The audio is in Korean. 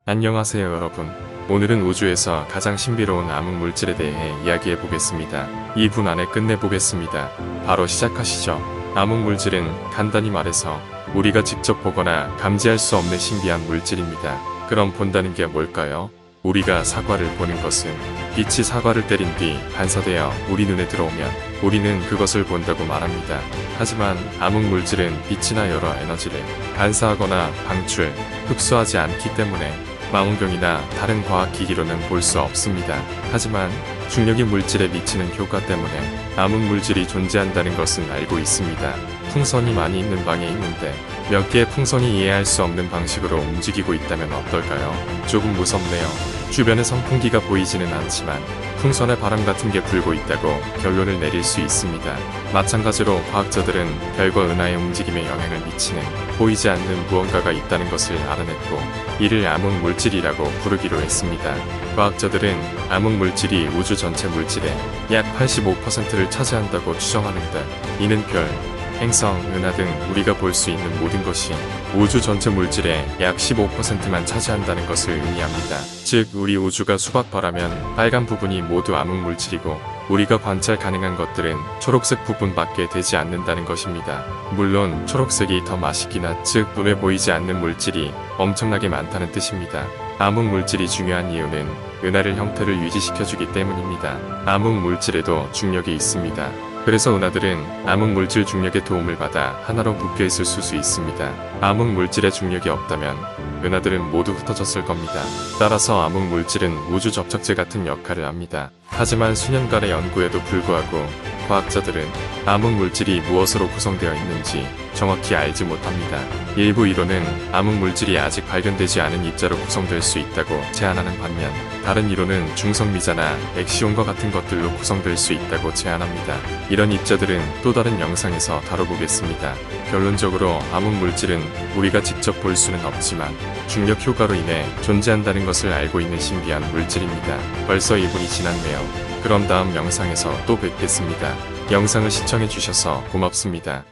안녕하세요 여러분. 오늘은 우주에서 가장 신비로운 암흑 물질에 대해 이야기해 보겠습니다. 2분 안에 끝내보겠습니다. 바로 시작하시죠. 암흑 물질은 간단히 말해서 우리가 직접 보거나 감지할 수 없는 신비한 물질입니다. 그럼 본다는 게 뭘까요? 우리가 사과를 보는 것은 빛이 사과를 때린 뒤 반사되어 우리 눈에 들어오면 우리는 그것을 본다고 말합니다. 하지만 암흑 물질은 빛이나 여러 에너지를 반사하거나 방출, 흡수하지 않기 때문에 망원경이나 다른 과학기기로는 볼 수 없습니다. 하지만 중력이 물질에 미치는 효과 때문에 암흑 물질이 존재한다는 것은 알고 있습니다. 풍선이 많이 있는 방에 있는데 몇 개의 풍선이 이해할 수 없는 방식으로 움직이고 있다면 어떨까요? 조금 무섭네요. 주변에 선풍기가 보이지는 않지만 풍선에 바람 같은 게 불고 있다고 결론을 내릴 수 있습니다. 마찬가지로 과학자들은 별과 은하의 움직임에 영향을 미치는 보이지 않는 무언가가 있다는 것을 알아냈고 이를 암흑 물질이라고 부르기로 했습니다. 과학자들은 암흑 물질이 우주 전체 물질의 약 85%를 차지한다고 추정하는데 이는 별, 행성, 은하 등 우리가 볼 수 있는 모든 것이 우주 전체 물질의 약 15%만 차지한다는 것을 의미합니다. 즉 우리 우주가 수박바라면 빨간 부분이 모두 암흑 물질이고 우리가 관찰 가능한 것들은 초록색 부분밖에 되지 않는다는 것입니다. 물론 초록색이 더 맛있긴 즉 눈에 보이지 않는 물질이 엄청나게 많다는 뜻입니다. 암흑 물질이 중요한 이유는 은하를 형태를 유지시켜주기 때문입니다. 암흑 물질에도 중력이 있습니다. 그래서 은하들은 암흑 물질 중력의 도움을 받아 하나로 묶여 있을 수 있습니다. 암흑 물질의 중력이 없다면 은하들은 모두 흩어졌을 겁니다. 따라서 암흑 물질은 우주 접착제 같은 역할을 합니다. 하지만 수년간의 연구에도 불구하고 과학자들은 암흑 물질이 무엇으로 구성되어 있는지 정확히 알지 못합니다. 일부 이론은 암흑 물질이 아직 발견되지 않은 입자로 구성될 수 있다고 제안하는 반면 다른 이론은 중성미자나 엑시온과 같은 것들로 구성될 수 있다고 제안합니다. 이런 입자들은 또 다른 영상에서 다뤄보겠습니다. 결론적으로 암흑 물질은 우리가 직접 볼 수는 없지만 중력 효과로 인해 존재한다는 것을 알고 있는 신비한 물질입니다. 벌써 2분이 지났네요. 그럼 다음 영상에서 또 뵙겠습니다. 영상을 시청해주셔서 고맙습니다.